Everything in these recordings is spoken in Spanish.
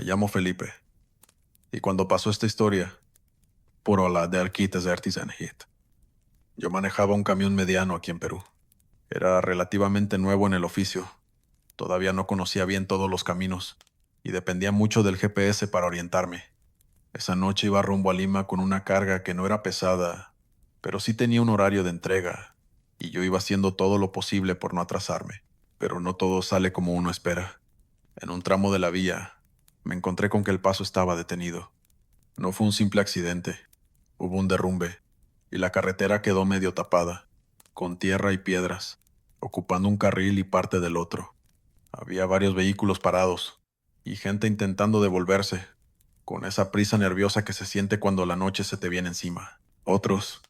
Me llamo Felipe, y cuando pasó esta historia, por la de Arquitas de Artisan Hit, yo manejaba un camión mediano aquí en Perú. Era relativamente nuevo en el oficio, todavía no conocía bien todos los caminos, y dependía mucho del GPS para orientarme. Esa noche iba rumbo a Lima con una carga que no era pesada, pero sí tenía un horario de entrega, y yo iba haciendo todo lo posible por no atrasarme. Pero no todo sale como uno espera. En un tramo de la vía, me encontré con que el paso estaba detenido. No fue un simple accidente, hubo un derrumbe, y la carretera quedó medio tapada, con tierra y piedras, ocupando un carril y parte del otro. Había varios vehículos parados, y gente intentando devolverse, con esa prisa nerviosa que se siente cuando la noche se te viene encima. Otros,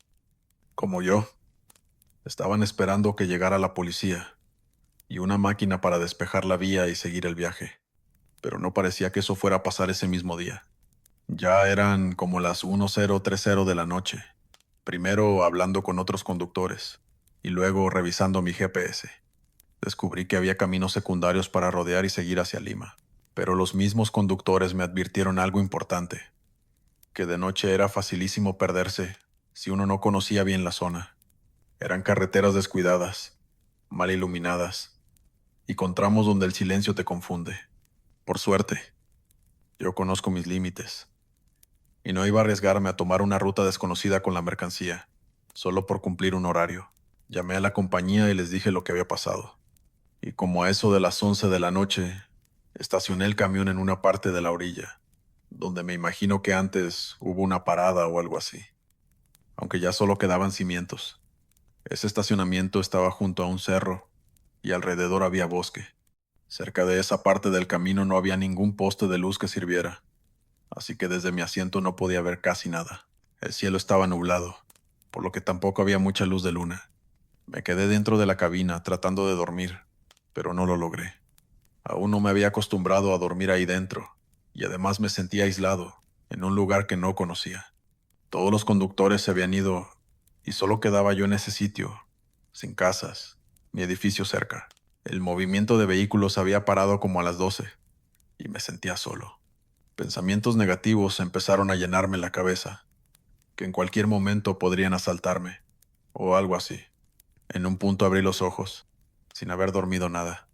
como yo, estaban esperando que llegara la policía, y una máquina para despejar la vía y seguir el viaje. Pero no parecía que eso fuera a pasar ese mismo día. Ya eran como las 10:30 de la noche, primero hablando con otros conductores y luego revisando mi GPS. Descubrí que había caminos secundarios para rodear y seguir hacia Lima, pero los mismos conductores me advirtieron algo importante, que de noche era facilísimo perderse si uno no conocía bien la zona. Eran carreteras descuidadas, mal iluminadas y con tramos donde el silencio te confunde. Por suerte, yo conozco mis límites y no iba a arriesgarme a tomar una ruta desconocida con la mercancía, solo por cumplir un horario. Llamé a la compañía y les dije lo que había pasado. Y como a eso de las 11 de la noche, estacioné el camión en una parte de la orilla, donde me imagino que antes hubo una parada o algo así, aunque ya solo quedaban cimientos. Ese estacionamiento estaba junto a un cerro y alrededor había bosque. Cerca de esa parte del camino no había ningún poste de luz que sirviera, así que desde mi asiento no podía ver casi nada. El cielo estaba nublado, por lo que tampoco había mucha luz de luna. Me quedé dentro de la cabina tratando de dormir, pero no lo logré. Aún no me había acostumbrado a dormir ahí dentro, y además me sentía aislado, en un lugar que no conocía. Todos los conductores se habían ido, y solo quedaba yo en ese sitio, sin casas, ni edificio cerca. El movimiento de vehículos había parado como a las 12, y me sentía solo. Pensamientos negativos empezaron a llenarme la cabeza, que en cualquier momento podrían asaltarme, o algo así. En un punto abrí los ojos, sin haber dormido nada.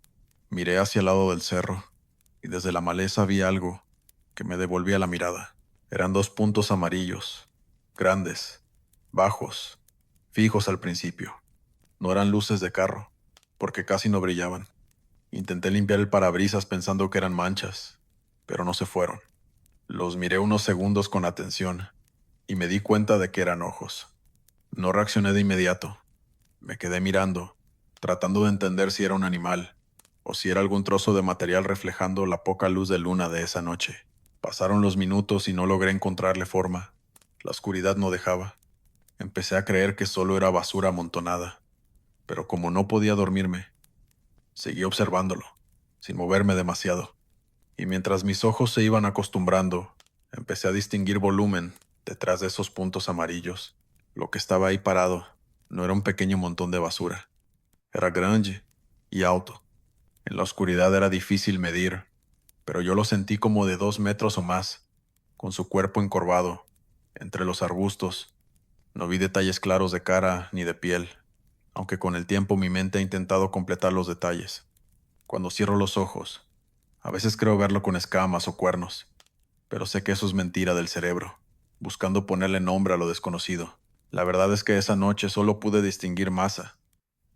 Miré hacia el lado del cerro, y desde la maleza vi algo que me devolvía la mirada. Eran dos puntos amarillos, grandes, bajos, fijos al principio. No eran luces de carro, porque casi no brillaban. Intenté limpiar el parabrisas pensando que eran manchas, pero no se fueron. Los miré unos segundos con atención, y me di cuenta de que eran ojos. No reaccioné de inmediato. Me quedé mirando, tratando de entender si era un animal, o si era algún trozo de material reflejando la poca luz de luna de esa noche. Pasaron los minutos y no logré encontrarle forma. La oscuridad no dejaba. Empecé a creer que solo era basura amontonada, pero como no podía dormirme, seguí observándolo, sin moverme demasiado. Y mientras mis ojos se iban acostumbrando, empecé a distinguir volumen detrás de esos puntos amarillos. Lo que estaba ahí parado no era un pequeño montón de basura. Era grande y alto. En la oscuridad era difícil medir, pero yo lo sentí como de 2 metros o más, con su cuerpo encorvado, entre los arbustos. No vi detalles claros de cara ni de piel, aunque con el tiempo mi mente ha intentado completar los detalles. Cuando cierro los ojos, a veces creo verlo con escamas o cuernos, pero sé que eso es mentira del cerebro, buscando ponerle nombre a lo desconocido. La verdad es que esa noche solo pude distinguir masa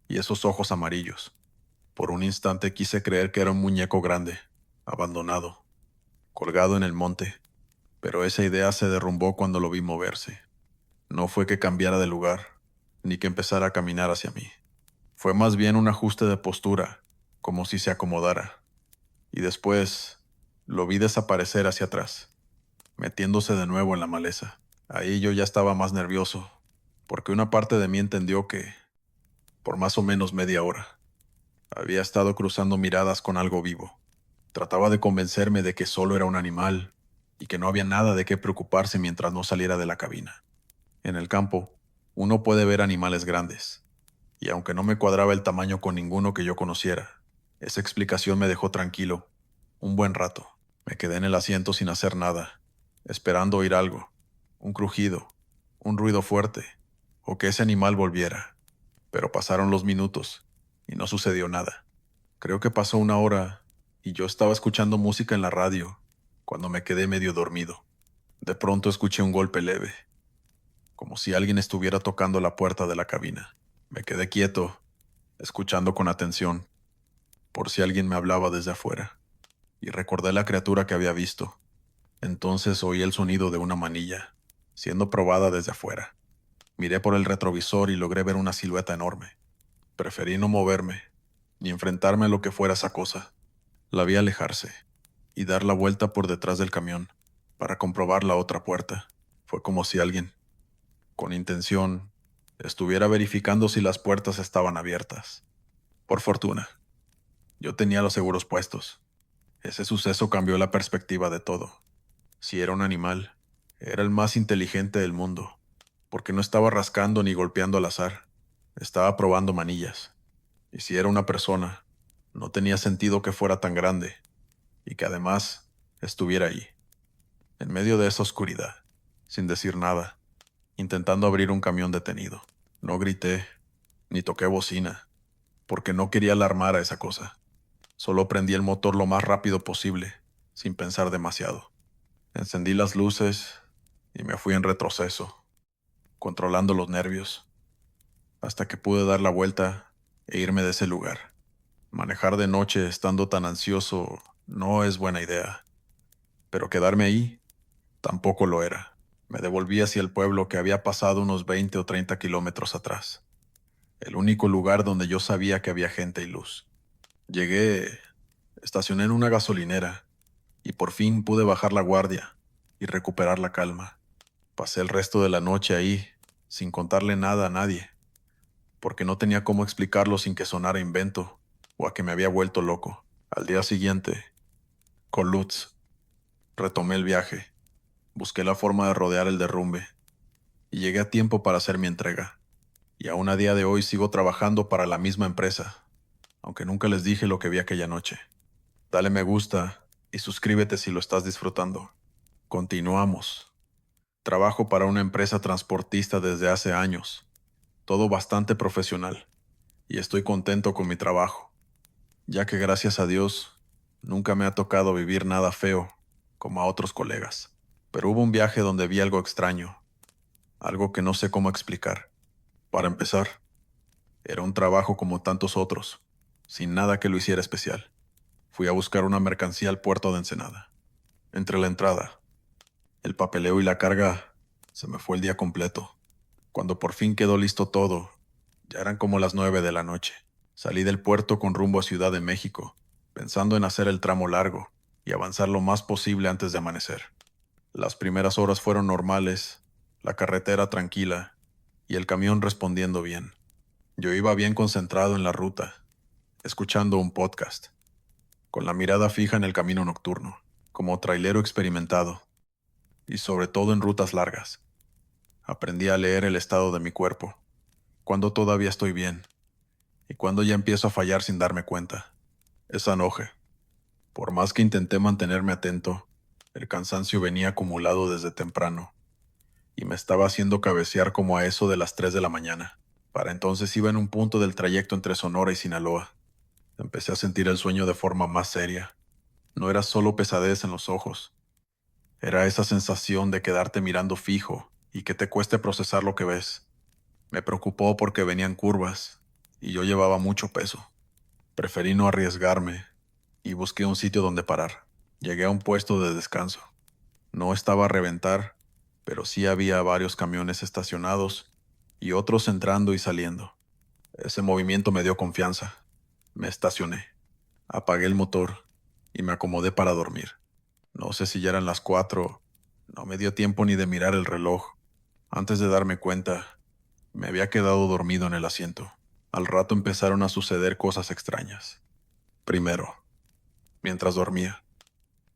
y esos ojos amarillos. Por un instante quise creer que era un muñeco grande, abandonado, colgado en el monte, pero esa idea se derrumbó cuando lo vi moverse. No fue que cambiara de lugar, ni que empezara a caminar hacia mí. Fue más bien un ajuste de postura, como si se acomodara. Y después lo vi desaparecer hacia atrás, metiéndose de nuevo en la maleza. Ahí yo ya estaba más nervioso, porque una parte de mí entendió que, por más o menos media hora, había estado cruzando miradas con algo vivo. Trataba de convencerme de que solo era un animal y que no había nada de qué preocuparse mientras no saliera de la cabina. En el campo, uno puede ver animales grandes, y aunque no me cuadraba el tamaño con ninguno que yo conociera, esa explicación me dejó tranquilo un buen rato. Me quedé en el asiento sin hacer nada, esperando oír algo, un crujido, un ruido fuerte, o que ese animal volviera. Pero pasaron los minutos y no sucedió nada. Creo que pasó una hora y yo estaba escuchando música en la radio cuando me quedé medio dormido. De pronto escuché un golpe leve, como si alguien estuviera tocando la puerta de la cabina. Me quedé quieto, escuchando con atención, por si alguien me hablaba desde afuera, y recordé la criatura que había visto. Entonces oí el sonido de una manilla, siendo probada desde afuera. Miré por el retrovisor y logré ver una silueta enorme. Preferí no moverme, ni enfrentarme a lo que fuera esa cosa. La vi alejarse y dar la vuelta por detrás del camión para comprobar la otra puerta. Fue como si alguien, con intención, estuviera verificando si las puertas estaban abiertas. Por fortuna, yo tenía los seguros puestos. Ese suceso cambió la perspectiva de todo. Si era un animal, era el más inteligente del mundo, porque no estaba rascando ni golpeando al azar. Estaba probando manillas. Y si era una persona, no tenía sentido que fuera tan grande y que además estuviera ahí, en medio de esa oscuridad, sin decir nada, intentando abrir un camión detenido. No grité, ni toqué bocina, porque no quería alarmar a esa cosa. Solo prendí el motor lo más rápido posible, sin pensar demasiado. Encendí las luces y me fui en retroceso, controlando los nervios, hasta que pude dar la vuelta e irme de ese lugar. Manejar de noche estando tan ansioso no es buena idea, pero quedarme ahí tampoco lo era. Me devolví hacia el pueblo que había pasado unos 20 o 30 kilómetros atrás, el único lugar donde yo sabía que había gente y luz. Llegué, estacioné en una gasolinera y por fin pude bajar la guardia y recuperar la calma. Pasé el resto de la noche ahí, sin contarle nada a nadie, porque no tenía cómo explicarlo sin que sonara invento o a que me había vuelto loco. Al día siguiente, con Lutz, retomé el viaje, busqué la forma de rodear el derrumbe y llegué a tiempo para hacer mi entrega. Y aún a día de hoy sigo trabajando para la misma empresa, aunque nunca les dije lo que vi aquella noche. Dale me gusta y suscríbete si lo estás disfrutando. Continuamos. Trabajo para una empresa transportista desde hace años, todo bastante profesional, y estoy contento con mi trabajo, ya que gracias a Dios nunca me ha tocado vivir nada feo como a otros colegas. Pero hubo un viaje donde vi algo extraño, algo que no sé cómo explicar. Para empezar, era un trabajo como tantos otros, sin nada que lo hiciera especial. Fui a buscar una mercancía al puerto de Ensenada. Entre la entrada, el papeleo y la carga, se me fue el día completo. Cuando por fin quedó listo todo, ya eran como las 9 de la noche. Salí del puerto con rumbo a Ciudad de México, pensando en hacer el tramo largo y avanzar lo más posible antes de amanecer. Las primeras horas fueron normales, la carretera tranquila y el camión respondiendo bien. Yo iba bien concentrado en la ruta, escuchando un podcast, con la mirada fija en el camino nocturno, como trailero experimentado, y sobre todo en rutas largas. Aprendí a leer el estado de mi cuerpo, cuando todavía estoy bien, y cuando ya empiezo a fallar sin darme cuenta. Esa noche, por más que intenté mantenerme atento, el cansancio venía acumulado desde temprano, y me estaba haciendo cabecear como a eso de las 3 de la mañana. Para entonces iba en un punto del trayecto entre Sonora y Sinaloa. Empecé a sentir el sueño de forma más seria. No era solo pesadez en los ojos, era esa sensación de quedarte mirando fijo y que te cueste procesar lo que ves. Me preocupó porque venían curvas y yo llevaba mucho peso. Preferí no arriesgarme y busqué un sitio donde parar. Llegué a un puesto de descanso. No estaba a reventar, pero sí había varios camiones estacionados y otros entrando y saliendo. Ese movimiento me dio confianza. Me estacioné, apagué el motor y me acomodé para dormir. No sé si ya eran las 4. No me dio tiempo ni de mirar el reloj. Antes de darme cuenta, me había quedado dormido en el asiento. Al rato empezaron a suceder cosas extrañas. Primero, mientras dormía,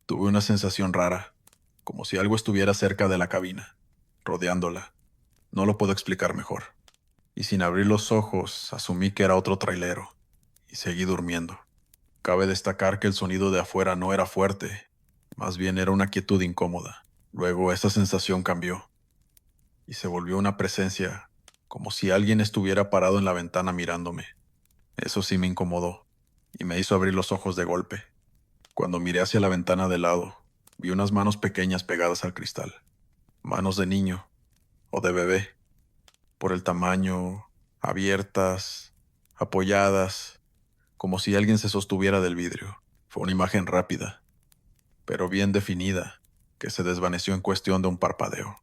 tuve una sensación rara, como si algo estuviera cerca de la cabina, rodeándola. No lo puedo explicar mejor. Y sin abrir los ojos, asumí que era otro trailero, y seguí durmiendo. Cabe destacar que el sonido de afuera no era fuerte, Más bien era una quietud incómoda. Luego esa sensación cambió y se volvió una presencia, como si alguien estuviera parado en la ventana mirándome. Eso sí me incomodó y me hizo abrir los ojos de golpe. Cuando miré hacia la ventana de lado, vi unas manos pequeñas pegadas al cristal. Manos de niño o de bebé, por el tamaño, abiertas, apoyadas, como si alguien se sostuviera del vidrio. Fue una imagen rápida, pero bien definida, que se desvaneció en cuestión de un parpadeo.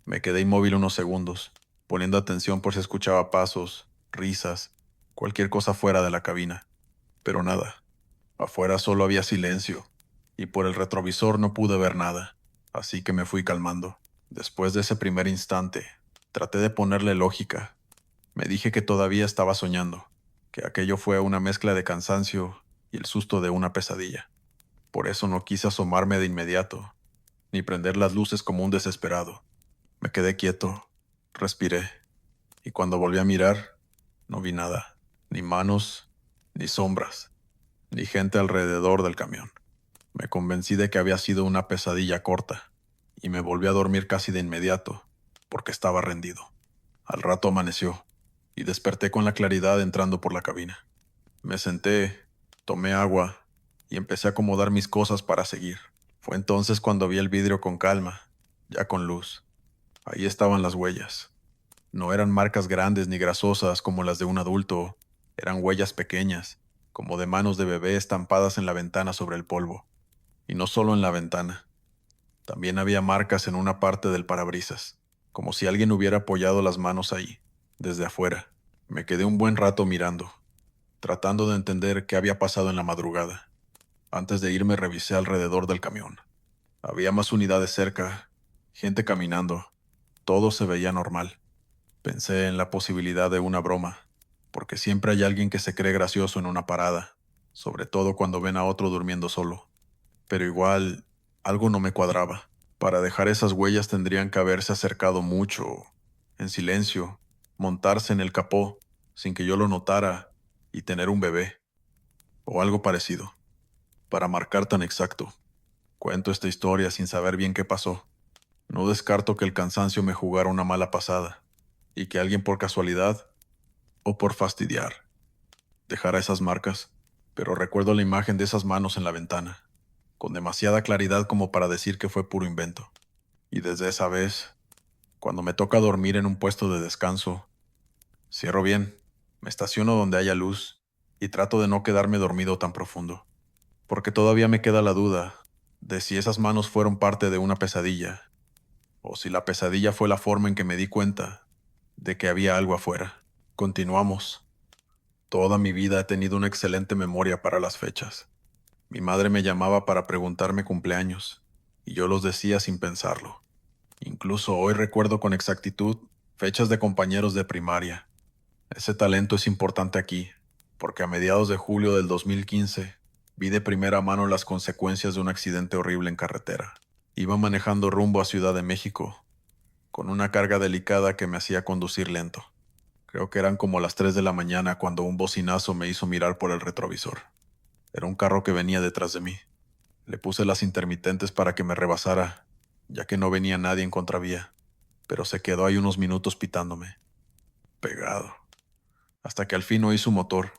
Me quedé inmóvil unos segundos, poniendo atención por si escuchaba pasos, risas, cualquier cosa fuera de la cabina. Pero nada. Afuera solo había silencio, y por el retrovisor no pude ver nada, así que me fui calmando. Después de ese primer instante, traté de ponerle lógica. Me dije que todavía estaba soñando, que aquello fue una mezcla de cansancio y el susto de una pesadilla. Por eso no quise asomarme de inmediato, ni prender las luces como un desesperado. Me quedé quieto, respiré, y cuando volví a mirar, no vi nada, ni manos, ni sombras, ni gente alrededor del camión. Me convencí de que había sido una pesadilla corta, y me volví a dormir casi de inmediato, porque estaba rendido. Al rato amaneció, y desperté con la claridad entrando por la cabina. Me senté, tomé agua, y empecé a acomodar mis cosas para seguir. Fue entonces cuando vi el vidrio con calma, ya con luz. Ahí estaban las huellas. No eran marcas grandes ni grasosas como las de un adulto, eran huellas pequeñas, como de manos de bebé estampadas en la ventana sobre el polvo. Y no solo en la ventana, también había marcas en una parte del parabrisas, como si alguien hubiera apoyado las manos ahí, desde afuera. Me quedé un buen rato mirando, tratando de entender qué había pasado en la madrugada. Antes de irme revisé alrededor del camión. Había más unidades cerca, gente caminando. Todo se veía normal. Pensé en la posibilidad de una broma, porque siempre hay alguien que se cree gracioso en una parada, sobre todo cuando ven a otro durmiendo solo. Pero igual, algo no me cuadraba. Para dejar esas huellas tendrían que haberse acercado mucho, en silencio, montarse en el capó, sin que yo lo notara, y tener un bebé, o algo parecido, para marcar tan exacto. Cuento esta historia sin saber bien qué pasó. No descarto que el cansancio me jugara una mala pasada, y que alguien por casualidad, o por fastidiar, dejara esas marcas, pero recuerdo la imagen de esas manos en la ventana, con demasiada claridad como para decir que fue puro invento. Y desde esa vez, cuando me toca dormir en un puesto de descanso, cierro bien, me estaciono donde haya luz y trato de no quedarme dormido tan profundo, porque todavía me queda la duda de si esas manos fueron parte de una pesadilla, o si la pesadilla fue la forma en que me di cuenta de que había algo afuera. Continuamos. Toda mi vida he tenido una excelente memoria para las fechas. Mi madre me llamaba para preguntarme cumpleaños, y yo los decía sin pensarlo. Incluso hoy recuerdo con exactitud fechas de compañeros de primaria. Ese talento es importante aquí, porque a mediados de julio del 2015 vi de primera mano las consecuencias de un accidente horrible en carretera. Iba manejando rumbo a Ciudad de México, con una carga delicada que me hacía conducir lento. Creo que eran como las 3 de la mañana cuando un bocinazo me hizo mirar por el retrovisor. Era un carro que venía detrás de mí. Le puse las intermitentes para que me rebasara, ya que no venía nadie en contravía, pero se quedó ahí unos minutos pitándome, pegado, hasta que al fin oí su motor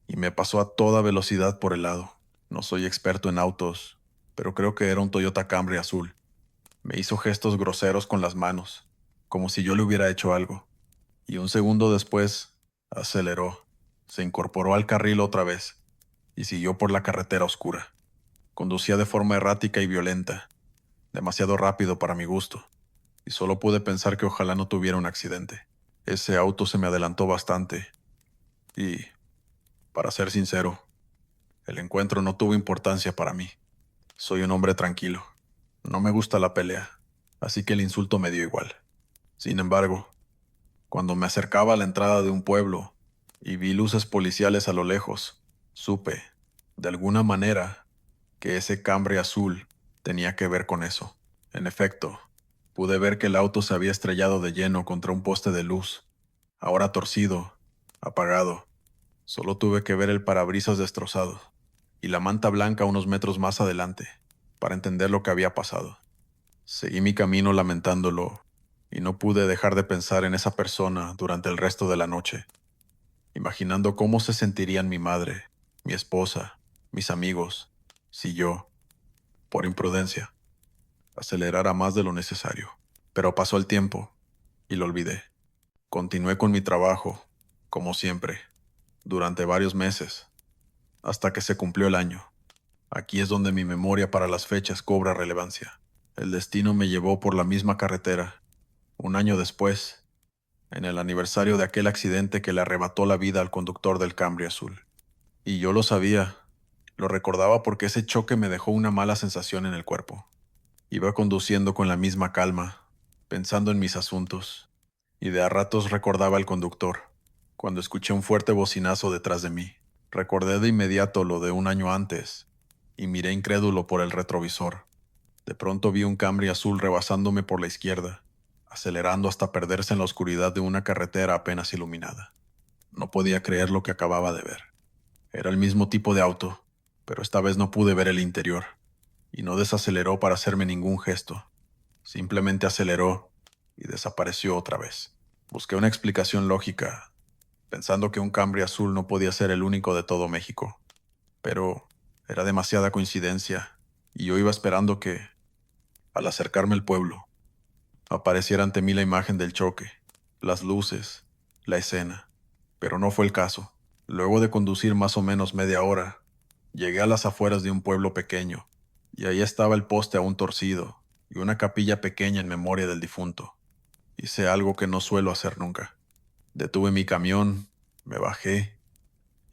y me pasó a toda velocidad por el lado. No soy experto en autos, pero creo que era un Toyota Camry azul. Me hizo gestos groseros con las manos, como si yo le hubiera hecho algo, y un segundo después aceleró, se incorporó al carril otra vez y siguió por la carretera oscura. Conducía de forma errática y violenta, demasiado rápido para mi gusto, y solo pude pensar que ojalá no tuviera un accidente. Ese auto se me adelantó bastante, y, para ser sincero, el encuentro no tuvo importancia para mí. Soy un hombre tranquilo. No me gusta la pelea, así que el insulto me dio igual. Sin embargo, cuando me acercaba a la entrada de un pueblo y vi luces policiales a lo lejos, supe, de alguna manera, que ese Camry azul tenía que ver con eso. En efecto, pude ver que el auto se había estrellado de lleno contra un poste de luz, ahora torcido, apagado. Solo tuve que ver el parabrisas destrozado y la manta blanca unos metros más adelante. para entender lo que había pasado. Seguí mi camino lamentándolo y no pude dejar de pensar en esa persona durante el resto de la noche, imaginando cómo se sentirían mi madre, mi esposa, mis amigos, si yo, por imprudencia, acelerara más de lo necesario. Pero pasó el tiempo y lo olvidé. Continué con mi trabajo, como siempre, durante varios meses, hasta que se cumplió el año. Aquí es donde mi memoria para las fechas cobra relevancia. El destino me llevó por la misma carretera, un año después, en el aniversario de aquel accidente que le arrebató la vida al conductor del Camry azul. Y yo lo sabía, lo recordaba porque ese choque me dejó una mala sensación en el cuerpo. Iba conduciendo con la misma calma, pensando en mis asuntos, y de a ratos recordaba al conductor, cuando escuché un fuerte bocinazo detrás de mí. Recordé de inmediato lo de un año antes, y miré incrédulo por el retrovisor. De pronto vi un Camry azul rebasándome por la izquierda, acelerando hasta perderse en la oscuridad de una carretera apenas iluminada. No podía creer lo que acababa de ver. Era el mismo tipo de auto, pero esta vez no pude ver el interior, y no desaceleró para hacerme ningún gesto. Simplemente aceleró y desapareció otra vez. Busqué una explicación lógica, pensando que un Camry azul no podía ser el único de todo México. Pero era demasiada coincidencia, y yo iba esperando que, al acercarme al pueblo, apareciera ante mí la imagen del choque, las luces, la escena. Pero no fue el caso. Luego de conducir más o menos media hora, llegué a las afueras de un pueblo pequeño, y ahí estaba el poste aún torcido, y una capilla pequeña en memoria del difunto. Hice algo que no suelo hacer nunca. Detuve mi camión, me bajé,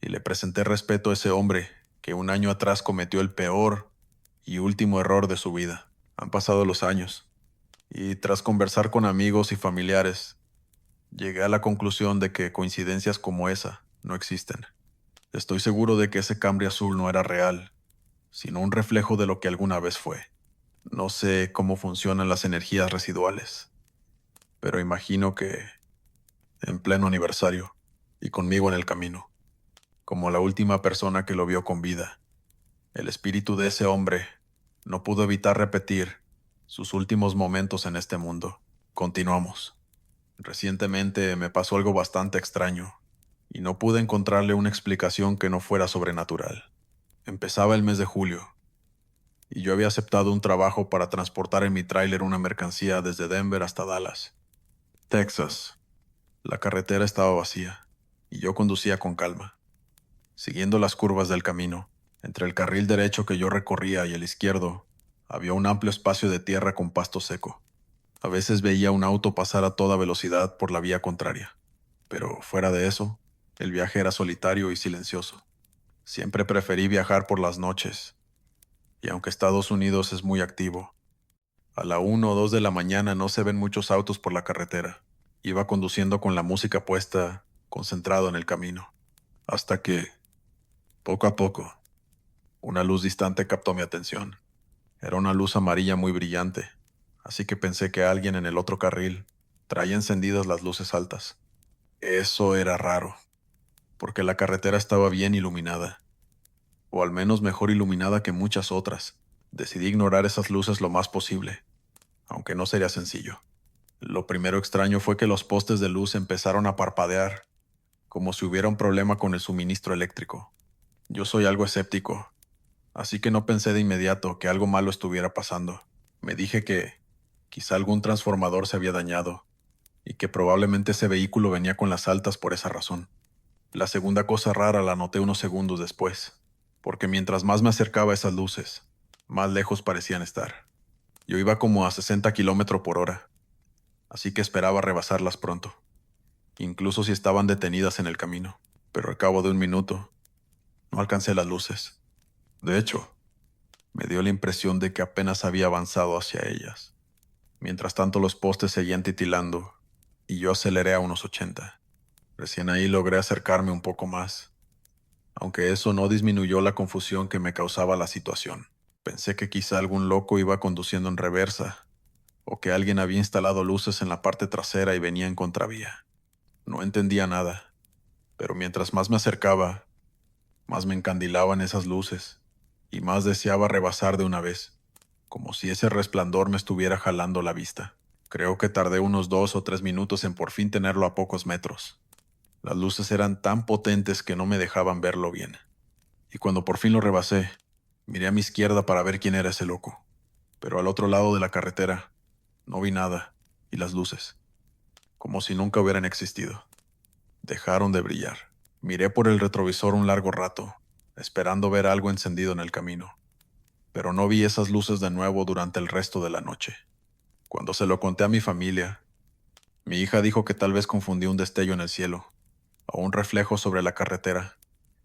y le presenté respeto a ese hombre que un año atrás cometió el peor y último error de su vida. Han pasado los años, y tras conversar con amigos y familiares, llegué a la conclusión de que coincidencias como esa no existen. Estoy seguro de que ese Camry azul no era real, sino un reflejo de lo que alguna vez fue. No sé cómo funcionan las energías residuales, pero imagino que, en pleno aniversario, y conmigo en el camino, como la última persona que lo vio con vida, el espíritu de ese hombre no pudo evitar repetir sus últimos momentos en este mundo. Continuamos. Recientemente me pasó algo bastante extraño, y no pude encontrarle una explicación que no fuera sobrenatural. Empezaba el mes de julio, y yo había aceptado un trabajo para transportar en mi tráiler una mercancía desde Denver hasta Dallas, Texas. La carretera estaba vacía, y yo conducía con calma, siguiendo las curvas del camino. Entre el carril derecho que yo recorría y el izquierdo, había un amplio espacio de tierra con pasto seco. A veces veía un auto pasar a toda velocidad por la vía contraria, pero fuera de eso, el viaje era solitario y silencioso. Siempre preferí viajar por las noches, y aunque Estados Unidos es muy activo, a la 1 o 2 de la mañana no se ven muchos autos por la carretera. Iba conduciendo con la música puesta, concentrado en el camino, hasta que, poco a poco, una luz distante captó mi atención. Era una luz amarilla muy brillante, así que pensé que alguien en el otro carril traía encendidas las luces altas. Eso era raro, porque la carretera estaba bien iluminada, o al menos mejor iluminada que muchas otras. Decidí ignorar esas luces lo más posible, aunque no sería sencillo. Lo primero extraño fue que los postes de luz empezaron a parpadear, como si hubiera un problema con el suministro eléctrico. Yo soy algo escéptico, así que no pensé de inmediato que algo malo estuviera pasando. Me dije que quizá algún transformador se había dañado, y que probablemente ese vehículo venía con las altas por esa razón. La segunda cosa rara la noté unos segundos después, porque mientras más me acercaba a esas luces, más lejos parecían estar. Yo iba como a 60 kilómetros por hora, así que esperaba rebasarlas pronto, incluso si estaban detenidas en el camino. Pero al cabo de un minuto, no alcancé las luces. De hecho, me dio la impresión de que apenas había avanzado hacia ellas. Mientras tanto, los postes seguían titilando, y yo aceleré a unos 80. Recién ahí logré acercarme un poco más, aunque eso no disminuyó la confusión que me causaba la situación. Pensé que quizá algún loco iba conduciendo en reversa, o que alguien había instalado luces en la parte trasera y venía en contravía. No entendía nada, pero mientras más me acercaba, más me encandilaban esas luces, y más deseaba rebasar de una vez. como si ese resplandor me estuviera jalando la vista. Creo que tardé unos 2 o 3 minutos en por fin tenerlo a pocos metros. Las luces eran tan potentes que no me dejaban verlo bien. Y cuando por fin lo rebasé, miré a mi izquierda para ver quién era ese loco. Pero al otro lado de la carretera, no vi nada, y las luces, como si nunca hubieran existido, dejaron de brillar. Miré por el retrovisor un largo rato, esperando ver algo encendido en el camino, pero no vi esas luces de nuevo durante el resto de la noche. Cuando se lo conté a mi familia, mi hija dijo que tal vez confundí un destello en el cielo, o un reflejo sobre la carretera,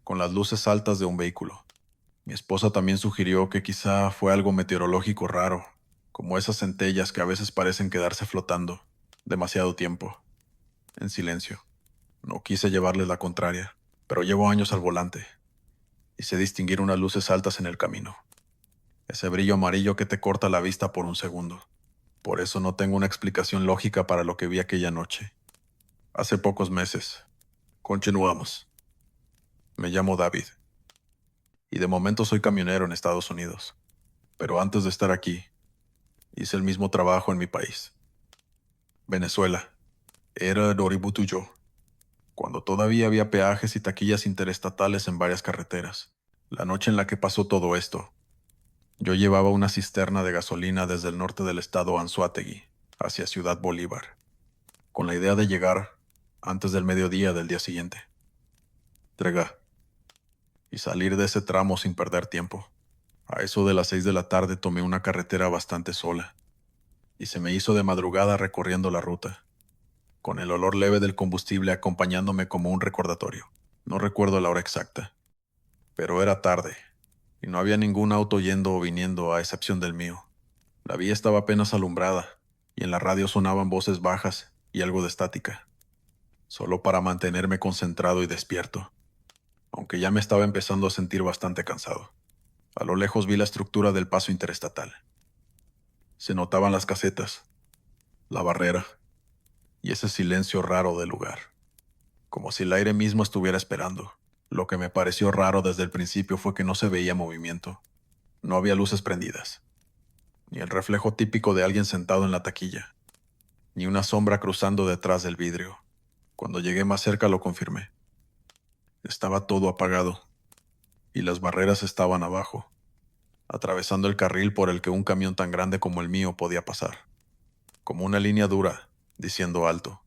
con las luces altas de un vehículo. Mi esposa también sugirió que quizá fue algo meteorológico raro, como esas centellas que a veces parecen quedarse flotando demasiado tiempo, en silencio. No quise llevarles la contraria, pero llevo años al volante y sé distinguir unas luces altas en el camino. Ese brillo amarillo que te corta la vista por un segundo. Por eso no tengo una explicación lógica para lo que vi aquella noche. Hace pocos meses. Continuamos. Me llamo David y de momento soy camionero en Estados Unidos. Pero antes de estar aquí, hice el mismo trabajo en mi país, Venezuela. Era Doributuyo, cuando todavía había peajes y taquillas interestatales en varias carreteras. La noche en la que pasó todo esto, yo llevaba una cisterna de gasolina desde el norte del estado Anzoátegui hacia Ciudad Bolívar, con la idea de llegar antes del mediodía del día siguiente. Entrega. Y salir de ese tramo sin perder tiempo. A eso de las 6 de la tarde tomé una carretera bastante sola, y se me hizo de madrugada recorriendo la ruta, con el olor leve del combustible acompañándome como un recordatorio. No recuerdo la hora exacta, pero era tarde, y no había ningún auto yendo o viniendo a excepción del mío. La vía estaba apenas alumbrada, y en la radio sonaban voces bajas y algo de estática, solo para mantenerme concentrado y despierto, aunque ya me estaba empezando a sentir bastante cansado. A lo lejos vi la estructura del paso interestatal. Se notaban las casetas, la barrera y ese silencio raro del lugar, como si el aire mismo estuviera esperando. Lo que me pareció raro desde el principio fue que no se veía movimiento. No había luces prendidas, ni el reflejo típico de alguien sentado en la taquilla, ni una sombra cruzando detrás del vidrio. Cuando llegué más cerca lo confirmé. Estaba todo apagado, y las barreras estaban abajo, atravesando el carril por el que un camión tan grande como el mío podía pasar, como una línea dura, diciendo alto.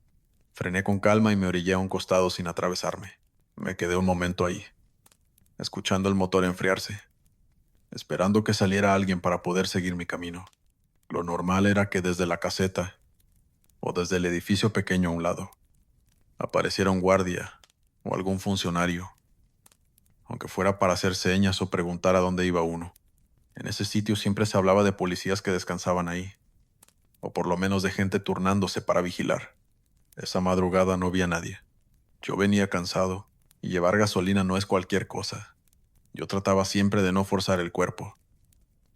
Frené con calma y me orillé a un costado sin atravesarme. Me quedé un momento ahí, escuchando el motor enfriarse, esperando que saliera alguien para poder seguir mi camino. Lo normal era que desde la caseta, o desde el edificio pequeño a un lado, apareciera un guardia o algún funcionario, aunque fuera para hacer señas o preguntar a dónde iba uno. En ese sitio siempre se hablaba de policías que descansaban ahí, o por lo menos de gente turnándose para vigilar. Esa madrugada no vi a nadie. Yo venía cansado, y llevar gasolina no es cualquier cosa. Yo trataba siempre de no forzar el cuerpo,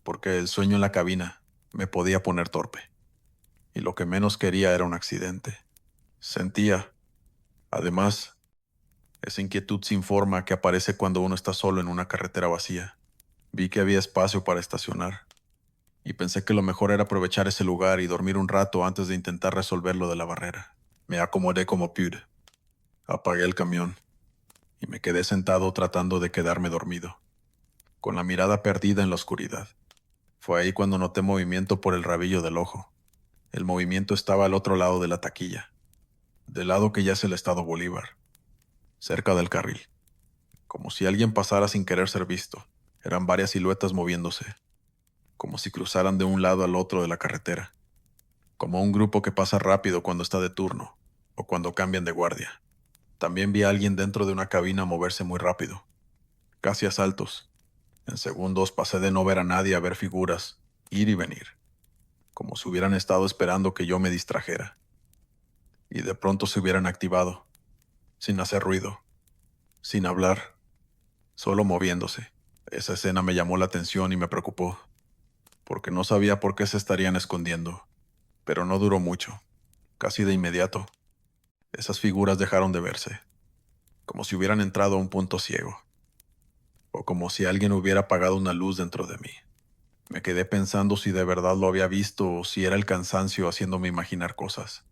porque el sueño en la cabina me podía poner torpe, y lo que menos quería era un accidente. Sentía, además, esa inquietud sin forma que aparece cuando uno está solo en una carretera vacía. Vi que había espacio para estacionar, y pensé que lo mejor era aprovechar ese lugar y dormir un rato antes de intentar resolver lo de la barrera. Me acomodé como pude, apagué el camión, y me quedé sentado tratando de quedarme dormido, con la mirada perdida en la oscuridad. Fue ahí cuando noté movimiento por el rabillo del ojo. El movimiento estaba al otro lado de la taquilla, del lado que ya es el estado Bolívar, cerca del carril, como si alguien pasara sin querer ser visto. Eran varias siluetas moviéndose, como si cruzaran de un lado al otro de la carretera, como un grupo que pasa rápido cuando está de turno o cuando cambian de guardia. También vi a alguien dentro de una cabina moverse muy rápido, casi a saltos. En segundos pasé de no ver a nadie a ver figuras, ir y venir, como si hubieran estado esperando que yo me distrajera, y de pronto se hubieran activado, sin hacer ruido, sin hablar, solo moviéndose. Esa escena me llamó la atención y me preocupó, porque no sabía por qué se estarían escondiendo. Pero no duró mucho. Casi de inmediato, esas figuras dejaron de verse, como si hubieran entrado a un punto ciego, o como si alguien hubiera apagado una luz dentro de mí. Me quedé pensando si de verdad lo había visto o si era el cansancio haciéndome imaginar cosas.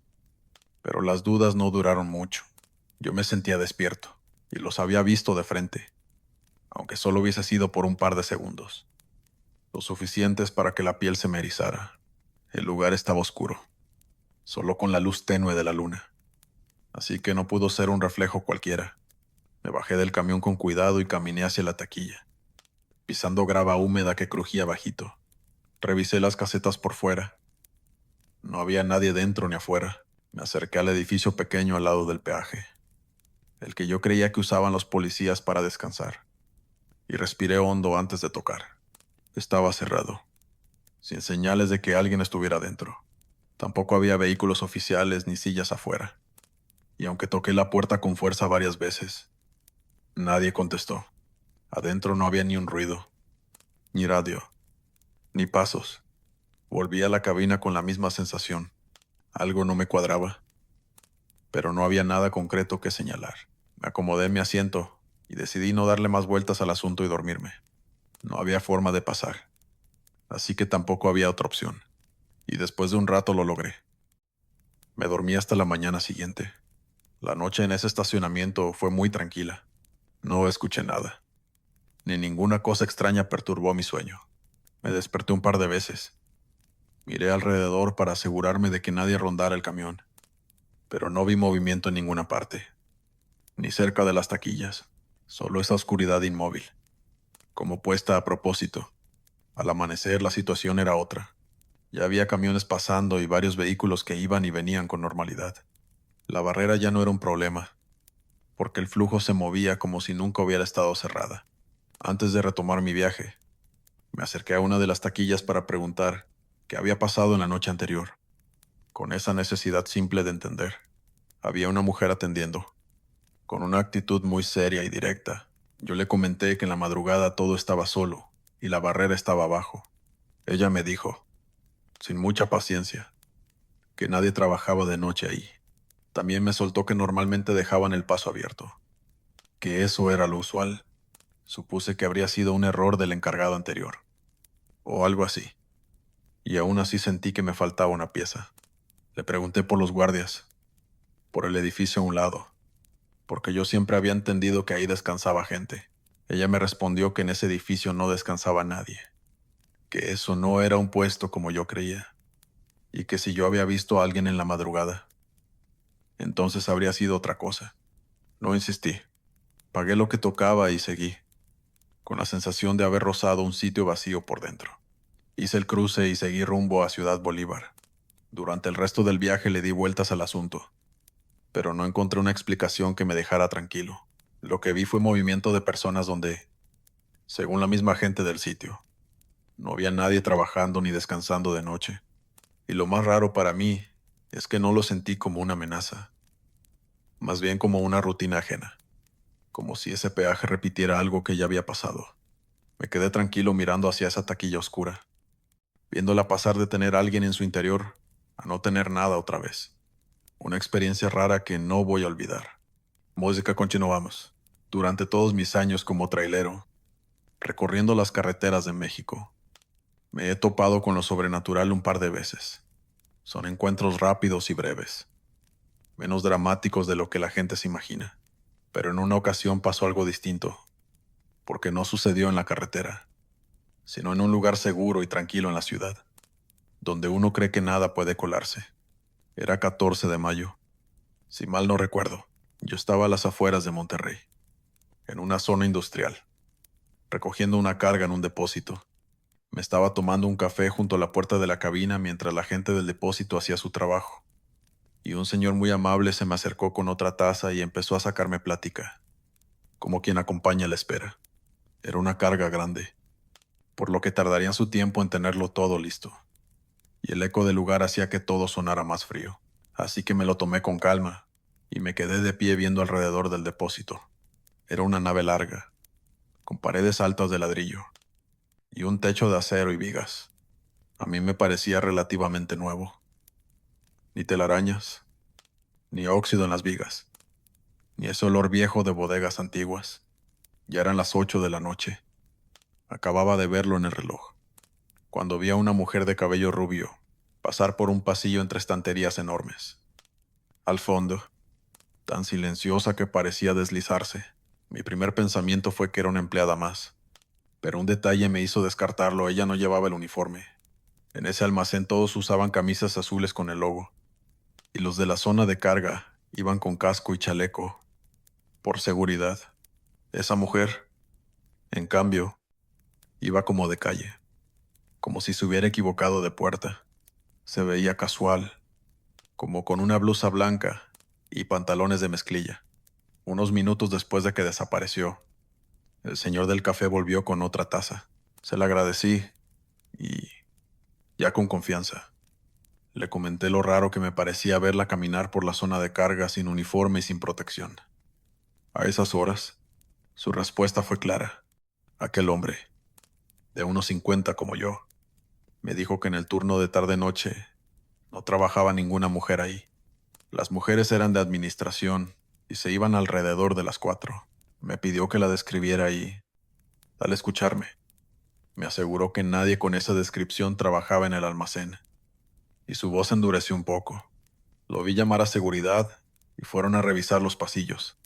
Pero las dudas no duraron mucho. Yo me sentía despierto y los había visto de frente, aunque solo hubiese sido por un par de segundos, lo suficientes para que la piel se me erizara. El lugar estaba oscuro, solo con la luz tenue de la luna, así que no pudo ser un reflejo cualquiera. Me bajé del camión con cuidado y caminé hacia la taquilla, pisando grava húmeda que crujía bajito. Revisé las casetas por fuera. No había nadie dentro ni afuera. Me acerqué al edificio pequeño al lado del peaje, el que yo creía que usaban los policías para descansar, y respiré hondo antes de tocar. Estaba cerrado, sin señales de que alguien estuviera dentro. Tampoco había vehículos oficiales ni sillas afuera, y aunque toqué la puerta con fuerza varias veces, nadie contestó. Adentro no había ni un ruido, ni radio, ni pasos. Volví a la cabina con la misma sensación. Algo no me cuadraba, pero no había nada concreto que señalar. Me acomodé en mi asiento y decidí no darle más vueltas al asunto y dormirme. No había forma de pasar, así que tampoco había otra opción. Y después de un rato lo logré. Me dormí hasta la mañana siguiente. La noche en ese estacionamiento fue muy tranquila. No escuché nada, ni ninguna cosa extraña perturbó mi sueño. Me desperté un par de veces. Miré alrededor para asegurarme de que nadie rondara el camión, pero no vi movimiento en ninguna parte, ni cerca de las taquillas, solo esa oscuridad inmóvil, como puesta a propósito. Al amanecer la situación era otra. Ya había camiones pasando y varios vehículos que iban y venían con normalidad. La barrera ya no era un problema, porque el flujo se movía como si nunca hubiera estado cerrada. Antes de retomar mi viaje, me acerqué a una de las taquillas para preguntar qué había pasado en la noche anterior, con esa necesidad simple de entender. Había una mujer atendiendo, con una actitud muy seria y directa. Yo le comenté que en la madrugada todo estaba solo y la barrera estaba abajo. Ella me dijo, sin mucha paciencia, que nadie trabajaba de noche ahí. También me soltó que normalmente dejaban el paso abierto, que eso era lo usual. Supuse que habría sido un error del encargado anterior, o algo así, y aún así sentí que me faltaba una pieza. Le pregunté por los guardias, por el edificio a un lado, porque yo siempre había entendido que ahí descansaba gente. Ella me respondió que en ese edificio no descansaba nadie, que eso no era un puesto como yo creía, y que si yo había visto a alguien en la madrugada, entonces habría sido otra cosa. No insistí. Pagué lo que tocaba y seguí, con la sensación de haber rozado un sitio vacío por dentro. Hice el cruce y seguí rumbo a Ciudad Bolívar. Durante el resto del viaje le di vueltas al asunto, pero no encontré una explicación que me dejara tranquilo. Lo que vi fue movimiento de personas donde, según la misma gente del sitio, no había nadie trabajando ni descansando de noche. Y lo más raro para mí es que no lo sentí como una amenaza, más bien como una rutina ajena, como si ese peaje repitiera algo que ya había pasado. Me quedé tranquilo mirando hacia esa taquilla oscura, viéndola pasar de tener a alguien en su interior a no tener nada otra vez. Una experiencia rara que no voy a olvidar. Música, continuamos. Durante todos mis años como trailero, recorriendo las carreteras de México, me he topado con lo sobrenatural un par de veces. Son encuentros rápidos y breves, menos dramáticos de lo que la gente se imagina. Pero en una ocasión pasó algo distinto, porque no sucedió en la carretera, sino en un lugar seguro y tranquilo en la ciudad, donde uno cree que nada puede colarse. Era 14 de mayo, si mal no recuerdo. Yo estaba a las afueras de Monterrey, en una zona industrial, recogiendo una carga en un depósito. Me estaba tomando un café junto a la puerta de la cabina mientras la gente del depósito hacía su trabajo, y un señor muy amable se me acercó con otra taza y empezó a sacarme plática, como quien acompaña la espera. Era una carga grande, por lo que tardarían su tiempo en tenerlo todo listo, y el eco del lugar hacía que todo sonara más frío. Así que me lo tomé con calma, y me quedé de pie viendo alrededor del depósito. Era una nave larga, con paredes altas de ladrillo, y un techo de acero y vigas. A mí me parecía relativamente nuevo. Ni telarañas, ni óxido en las vigas, ni ese olor viejo de bodegas antiguas. Ya eran las 8 de la noche. Acababa de verlo en el reloj, cuando vi a una mujer de cabello rubio pasar por un pasillo entre estanterías enormes. Al fondo, tan silenciosa que parecía deslizarse, mi primer pensamiento fue que era una empleada más. Pero un detalle me hizo descartarlo: ella no llevaba el uniforme. En ese almacén todos usaban camisas azules con el logo, y los de la zona de carga iban con casco y chaleco, por seguridad. Esa mujer, en cambio, iba como de calle, como si se hubiera equivocado de puerta. Se veía casual, como con una blusa blanca y pantalones de mezclilla. Unos minutos después de que desapareció, el señor del café volvió con otra taza. Se la agradecí y, ya con confianza, le comenté lo raro que me parecía verla caminar por la zona de carga sin uniforme y sin protección. A esas horas, su respuesta fue clara. Aquel hombre, de unos 50 como yo, me dijo que en el turno de tarde-noche no trabajaba ninguna mujer ahí. Las mujeres eran de administración y se iban alrededor de las 4. Me pidió que la describiera y, al escucharme, me aseguró que nadie con esa descripción trabajaba en el almacén, y su voz endureció un poco. Lo vi llamar a seguridad y fueron a revisar los pasillos.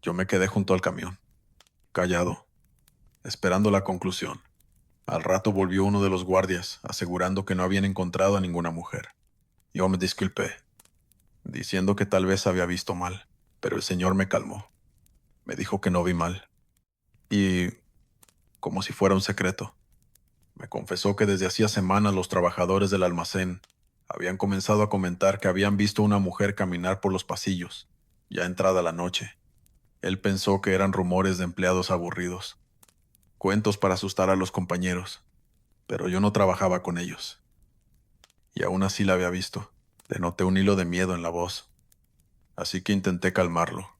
Yo me quedé junto al camión, callado, esperando la conclusión. Al rato volvió uno de los guardias, asegurando que no habían encontrado a ninguna mujer. Yo me disculpé, diciendo que tal vez había visto mal, pero el señor me calmó. Me dijo que no vi mal. Y, como si fuera un secreto, me confesó que desde hacía semanas los trabajadores del almacén habían comenzado a comentar que habían visto una mujer caminar por los pasillos, ya entrada la noche. Él pensó que eran rumores de empleados aburridos, cuentos para asustar a los compañeros, pero yo no trabajaba con ellos. Y aún así la había visto. Le noté un hilo de miedo en la voz, así que intenté calmarlo,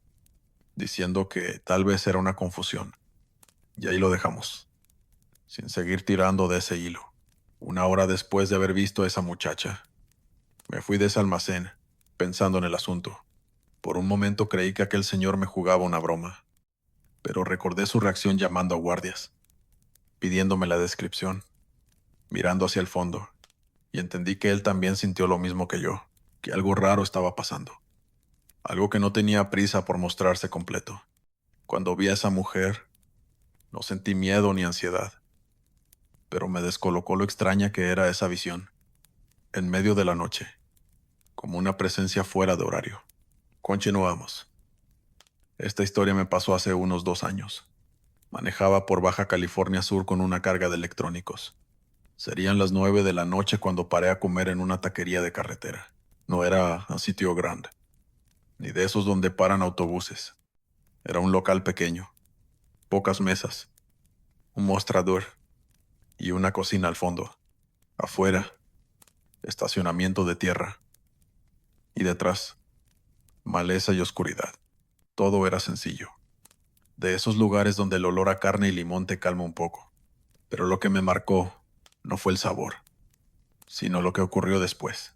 diciendo que tal vez era una confusión. Y ahí lo dejamos, sin seguir tirando de ese hilo. Una hora después de haber visto a esa muchacha, me fui de ese almacén, pensando en el asunto. Por un momento creí que aquel señor me jugaba una broma, pero recordé su reacción llamando a guardias, pidiéndome la descripción, mirando hacia el fondo, y entendí que él también sintió lo mismo que yo, que algo raro estaba pasando, algo que no tenía prisa por mostrarse completo. Cuando vi a esa mujer, no sentí miedo ni ansiedad, pero me descolocó lo extraña que era esa visión, en medio de la noche, como una presencia fuera de horario. Continuamos. Esta historia me pasó hace unos 2 años. Manejaba por Baja California Sur con una carga de electrónicos. Serían las 9 de la noche cuando paré a comer en una taquería de carretera. No era a sitio grande, ni de esos donde paran autobuses. Era un local pequeño, pocas mesas, un mostrador y una cocina al fondo. Afuera, estacionamiento de tierra. Y detrás, maleza y oscuridad. Todo era sencillo. De esos lugares donde el olor a carne y limón te calma un poco. Pero lo que me marcó no fue el sabor, sino lo que ocurrió después.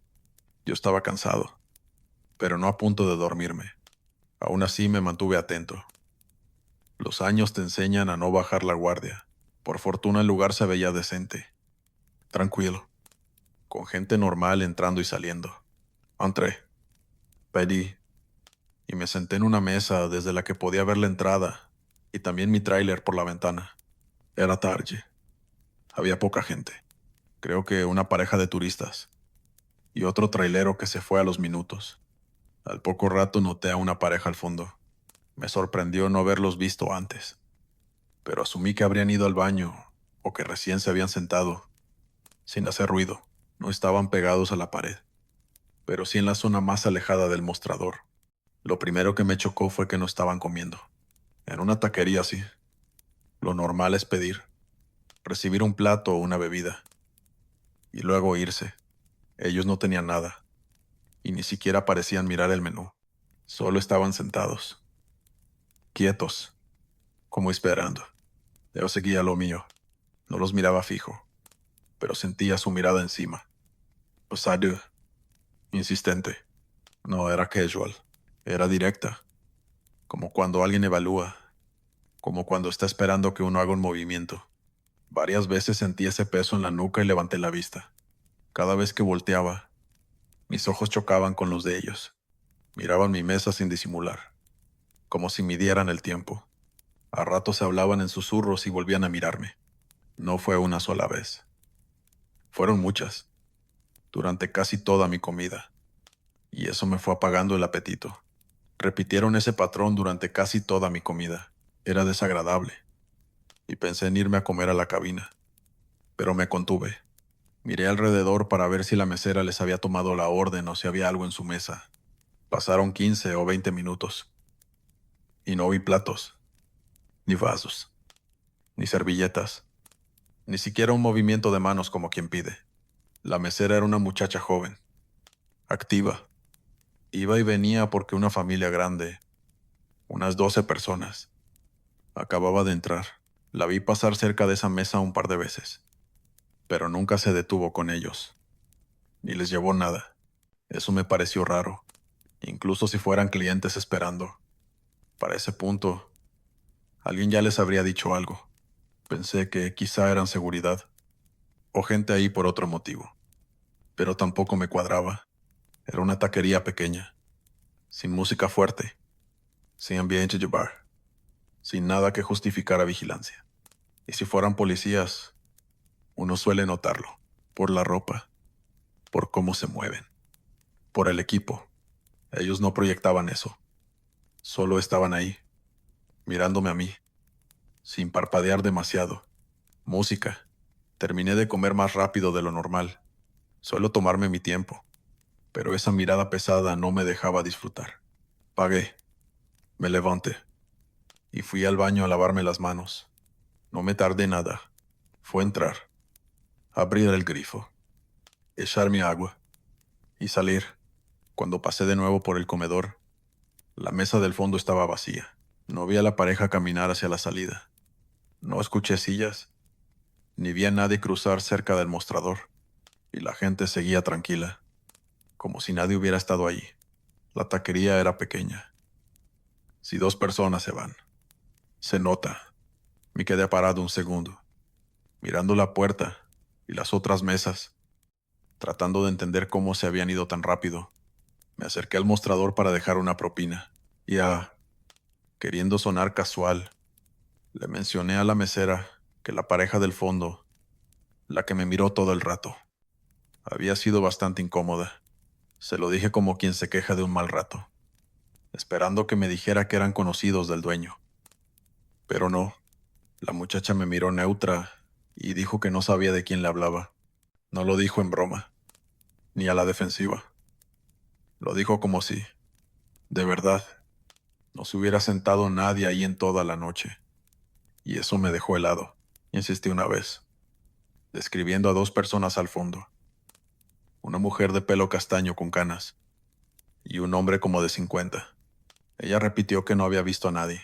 Yo estaba cansado, pero no a punto de dormirme. Aún así me mantuve atento. Los años te enseñan a no bajar la guardia. Por fortuna el lugar se veía decente, tranquilo, con gente normal entrando y saliendo. Entré, pedí, y me senté en una mesa desde la que podía ver la entrada y también mi tráiler por la ventana. Era tarde. Había poca gente. Creo que una pareja de turistas y otro trailero que se fue a los minutos. Al poco rato noté a una pareja al fondo. Me sorprendió no haberlos visto antes, pero asumí que habrían ido al baño o que recién se habían sentado, sin hacer ruido. No estaban pegados a la pared, pero sí en la zona más alejada del mostrador. Lo primero que me chocó fue que no estaban comiendo. En una taquería así, lo normal es pedir, recibir un plato o una bebida, y luego irse. Ellos no tenían nada, y ni siquiera parecían mirar el menú. Solo estaban sentados, quietos, como esperando. Yo seguía lo mío. No los miraba fijo, pero sentía su mirada encima. Pues I do. Insistente. No era casual. Era directa. Como cuando alguien evalúa. Como cuando está esperando que uno haga un movimiento. Varias veces sentí ese peso en la nuca y levanté la vista. Cada vez que volteaba, mis ojos chocaban con los de ellos. Miraban mi mesa sin disimular, como si midieran el tiempo. A ratos se hablaban en susurros y volvían a mirarme. No fue una sola vez. Fueron muchas, durante casi toda mi comida. Y eso me fue apagando el apetito. Repitieron ese patrón durante casi toda mi comida. Era desagradable. Y pensé en irme a comer a la cabina. Pero me contuve. Miré alrededor para ver si la mesera les había tomado la orden o si había algo en su mesa. Pasaron 15 o 20 minutos. Y no vi platos, ni vasos, ni servilletas, ni siquiera un movimiento de manos como quien pide. La mesera era una muchacha joven, activa. Iba y venía porque una familia grande, unas 12 personas, acababa de entrar. La vi pasar cerca de esa mesa un par de veces, pero nunca se detuvo con ellos, ni les llevó nada. Eso me pareció raro, incluso si fueran clientes esperando. Para ese punto, alguien ya les habría dicho algo. Pensé que quizá eran seguridad, o gente ahí por otro motivo, pero tampoco me cuadraba. Era una taquería pequeña, sin música fuerte, sin ambiente de bar, sin nada que justificara vigilancia. Y si fueran policías, uno suele notarlo, por la ropa, por cómo se mueven, por el equipo. Ellos no proyectaban eso, solo estaban ahí, mirándome a mí, sin parpadear demasiado. Música. Terminé de comer más rápido de lo normal. Suelo tomarme mi tiempo, pero esa mirada pesada no me dejaba disfrutar. Pagué, me levanté y fui al baño a lavarme las manos. No me tardé nada. Fue entrar, abrir el grifo, echar mi agua y salir. Cuando pasé de nuevo por el comedor, la mesa del fondo estaba vacía. No vi a la pareja caminar hacia la salida. No escuché sillas, ni vi a nadie cruzar cerca del mostrador. Y la gente seguía tranquila, como si nadie hubiera estado allí. La taquería era pequeña. Si 2 personas se van, se nota. Me quedé parado un segundo, mirando la puerta y las otras mesas, tratando de entender cómo se habían ido tan rápido. Me acerqué al mostrador para dejar una propina. Y queriendo sonar casual, le mencioné a la mesera que la pareja del fondo, la que me miró todo el rato, había sido bastante incómoda. Se lo dije como quien se queja de un mal rato, esperando que me dijera que eran conocidos del dueño. Pero no, la muchacha me miró neutra y dijo que no sabía de quién le hablaba. No lo dijo en broma, ni a la defensiva. Lo dijo como si, de verdad, no se hubiera sentado nadie ahí en toda la noche. Y eso me dejó helado. Insistí una vez, describiendo a 2 personas al fondo. Una mujer de pelo castaño con canas y un hombre como de 50. Ella repitió que no había visto a nadie.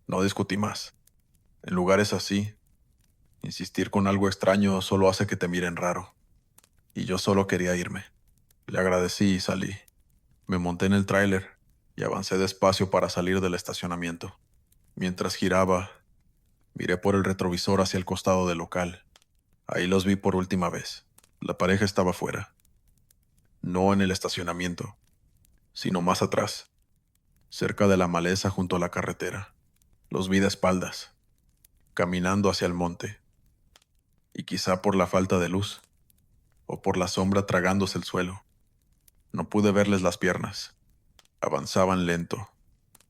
No discutí más. En lugares así, insistir con algo extraño solo hace que te miren raro. Y yo solo quería irme. Le agradecí y salí. Me monté en el tráiler y avancé despacio para salir del estacionamiento. Mientras giraba, miré por el retrovisor hacia el costado del local. Ahí los vi por última vez. La pareja estaba fuera. No en el estacionamiento, sino más atrás, cerca de la maleza junto a la carretera. Los vi de espaldas, caminando hacia el monte. Y quizá por la falta de luz, o por la sombra tragándose el suelo, no pude verles las piernas. Avanzaban lento,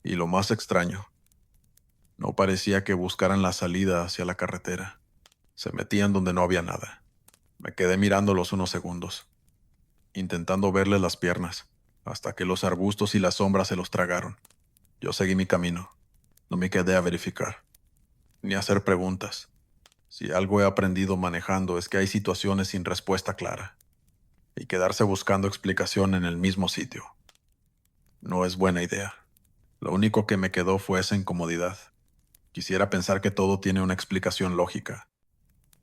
y lo más extraño, no parecía que buscaran la salida hacia la carretera. Se metían donde no había nada. Me quedé mirándolos unos segundos, intentando verles las piernas, hasta que los arbustos y la sombra se los tragaron. Yo seguí mi camino. No me quedé a verificar, ni a hacer preguntas. Si algo he aprendido manejando es que hay situaciones sin respuesta clara, y quedarse buscando explicación en el mismo sitio no es buena idea. Lo único que me quedó fue esa incomodidad. Quisiera pensar que todo tiene una explicación lógica,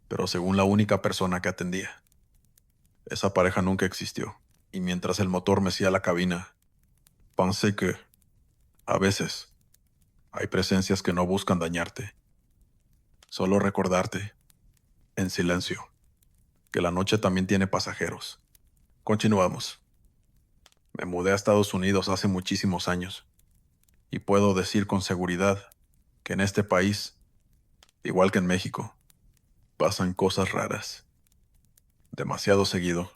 pero según la única persona que atendía, esa pareja nunca existió. Y mientras el motor mecía la cabina, pensé que, a veces, hay presencias que no buscan dañarte, solo recordarte en silencio, que la noche también tiene pasajeros. Continuamos. Me mudé a Estados Unidos hace muchísimos años, y puedo decir con seguridad que en este país, igual que en México, pasan cosas raras. Demasiado seguido.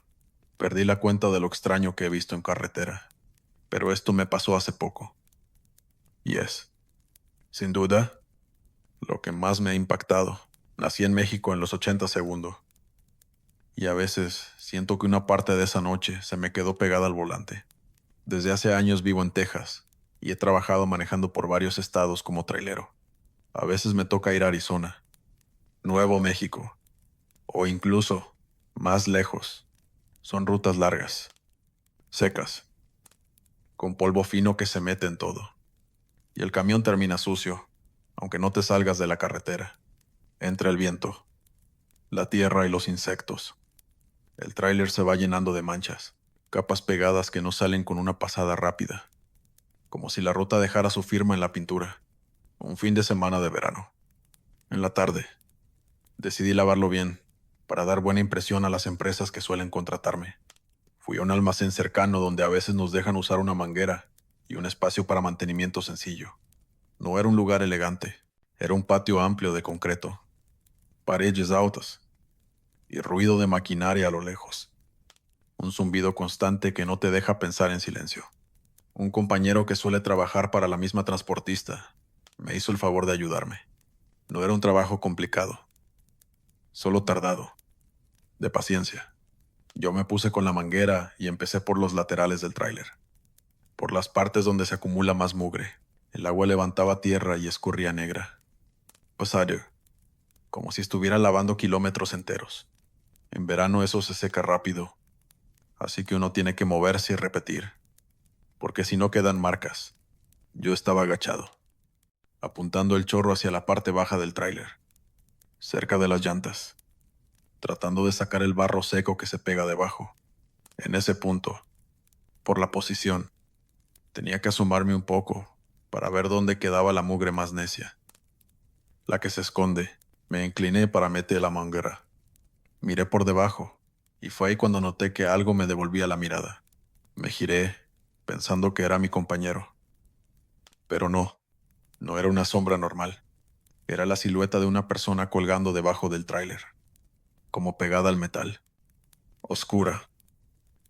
Perdí la cuenta de lo extraño que he visto en carretera, pero esto me pasó hace poco. Y es, sin duda, lo que más me ha impactado. Nací en México en los 80 segundos, y a veces siento que una parte de esa noche se me quedó pegada al volante. Desde hace años vivo en Texas, y he trabajado manejando por varios estados como trailero. A veces me toca ir a Arizona, Nuevo México, o incluso más lejos. Son rutas largas, secas, con polvo fino que se mete en todo. Y el camión termina sucio, aunque no te salgas de la carretera. Entra el viento, la tierra y los insectos. El tráiler se va llenando de manchas, capas pegadas que no salen con una pasada rápida, como si la ruta dejara su firma en la pintura. Un fin de semana de verano. En la tarde, decidí lavarlo bien, para dar buena impresión a las empresas que suelen contratarme. Fui a un almacén cercano donde a veces nos dejan usar una manguera y un espacio para mantenimiento sencillo. No era un lugar elegante, era un patio amplio de concreto, paredes altas y ruido de maquinaria a lo lejos. Un zumbido constante que no te deja pensar en silencio. Un compañero que suele trabajar para la misma transportista me hizo el favor de ayudarme. No era un trabajo complicado, solo tardado, de paciencia. Yo me puse con la manguera y empecé por los laterales del tráiler, por las partes donde se acumula más mugre. El agua levantaba tierra y escurría negra. Pasario, como si estuviera lavando kilómetros enteros. En verano eso se seca rápido, así que uno tiene que moverse y repetir, porque si no quedan marcas. Yo estaba agachado, apuntando el chorro hacia la parte baja del tráiler, cerca de las llantas, tratando de sacar el barro seco que se pega debajo. En ese punto, por la posición, tenía que asomarme un poco para ver dónde quedaba la mugre más necia, la que se esconde. Me incliné para meter la manguera. Miré por debajo, y fue ahí cuando noté que algo me devolvía la mirada. Me giré, pensando que era mi compañero. Pero no, no era una sombra normal. Era la silueta de una persona colgando debajo del tráiler, como pegada al metal. Oscura,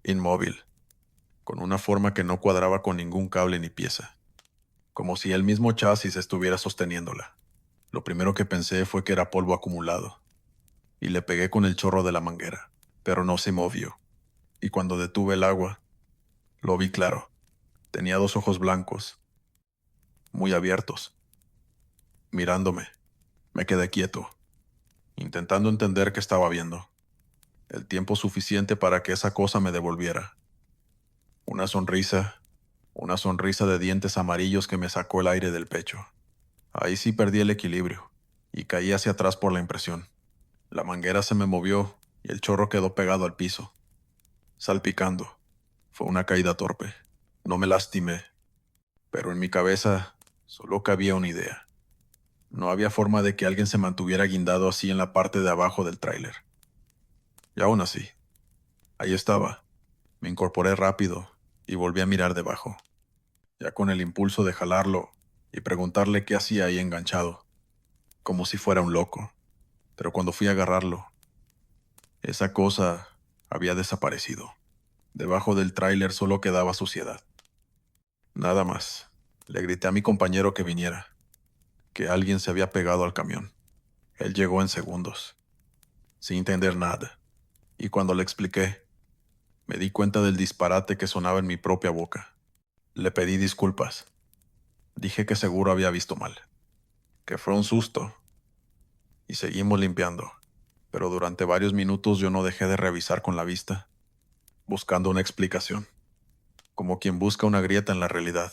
inmóvil, con una forma que no cuadraba con ningún cable ni pieza, como si el mismo chasis estuviera sosteniéndola. Lo primero que pensé fue que era polvo acumulado, y le pegué con el chorro de la manguera, pero no se movió. Y cuando detuve el agua, lo vi claro. Tenía dos ojos blancos, muy abiertos, mirándome. Me quedé quieto, intentando entender qué estaba viendo. El tiempo suficiente para que esa cosa me devolviera. Una sonrisa, una sonrisa de dientes amarillos que me sacó el aire del pecho. Ahí sí perdí el equilibrio, y caí hacia atrás por la impresión. La manguera se me movió, y el chorro quedó pegado al piso, salpicando. Fue una caída torpe. No me lastimé, pero en mi cabeza solo cabía una idea. No había forma de que alguien se mantuviera guindado así en la parte de abajo del tráiler. Y aún así, ahí estaba. Me incorporé rápido y volví a mirar debajo, ya con el impulso de jalarlo y preguntarle qué hacía ahí enganchado, como si fuera un loco. Pero cuando fui a agarrarlo, esa cosa había desaparecido. Debajo del tráiler solo quedaba suciedad. Nada más. Le grité a mi compañero que viniera, que alguien se había pegado al camión. Él llegó en segundos, sin entender nada, y cuando le expliqué, me di cuenta del disparate que sonaba en mi propia boca. Le pedí disculpas. Dije que seguro había visto mal, que fue un susto, y seguimos limpiando. Pero durante varios minutos yo no dejé de revisar con la vista, buscando una explicación, como quien busca una grieta en la realidad.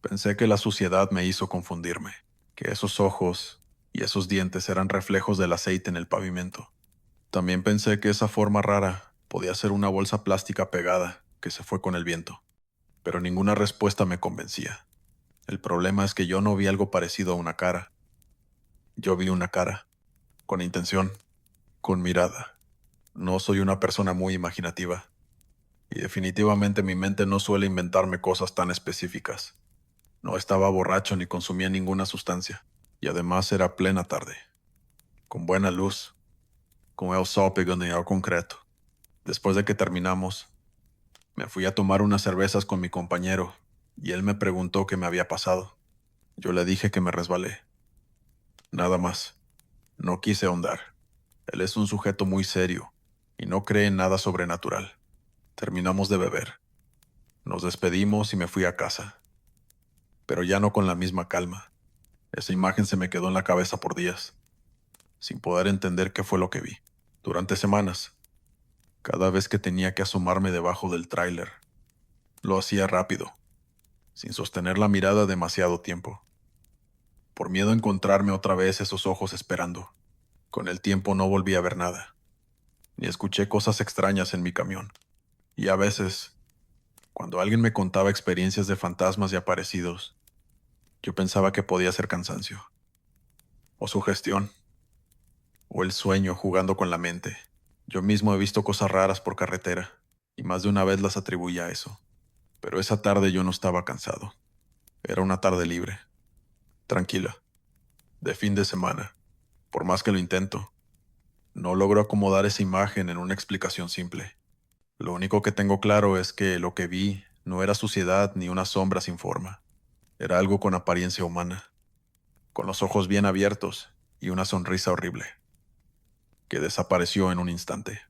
Pensé que la suciedad me hizo confundirme, que esos ojos y esos dientes eran reflejos del aceite en el pavimento. También pensé que esa forma rara podía ser una bolsa plástica pegada que se fue con el viento, pero ninguna respuesta me convencía. El problema es que yo no vi algo parecido a una cara. Yo vi una cara, con intención, con mirada. No soy una persona muy imaginativa, y definitivamente mi mente no suele inventarme cosas tan específicas. No estaba borracho ni consumía ninguna sustancia, y además era plena tarde, con buena luz, con el sol pegando en el concreto. Después de que terminamos, me fui a tomar unas cervezas con mi compañero, y él me preguntó qué me había pasado. Yo le dije que me resbalé. Nada más. No quise ahondar. Él es un sujeto muy serio, y no cree en nada sobrenatural. Terminamos de beber. Nos despedimos y me fui a casa, pero ya no con la misma calma. Esa imagen se me quedó en la cabeza por días, sin poder entender qué fue lo que vi. Durante semanas, cada vez que tenía que asomarme debajo del tráiler, lo hacía rápido, sin sostener la mirada demasiado tiempo, por miedo a encontrarme otra vez esos ojos esperando. Con el tiempo no volví a ver nada, ni escuché cosas extrañas en mi camión. Y a veces, cuando alguien me contaba experiencias de fantasmas y aparecidos, yo pensaba que podía ser cansancio, o sugestión, o el sueño jugando con la mente. Yo mismo he visto cosas raras por carretera, y más de una vez las atribuía a eso. Pero esa tarde yo no estaba cansado. Era una tarde libre, tranquila, de fin de semana. Por más que lo intento, no logro acomodar esa imagen en una explicación simple. Lo único que tengo claro es que lo que vi no era suciedad ni una sombra sin forma. Era algo con apariencia humana, con los ojos bien abiertos y una sonrisa horrible, que desapareció en un instante.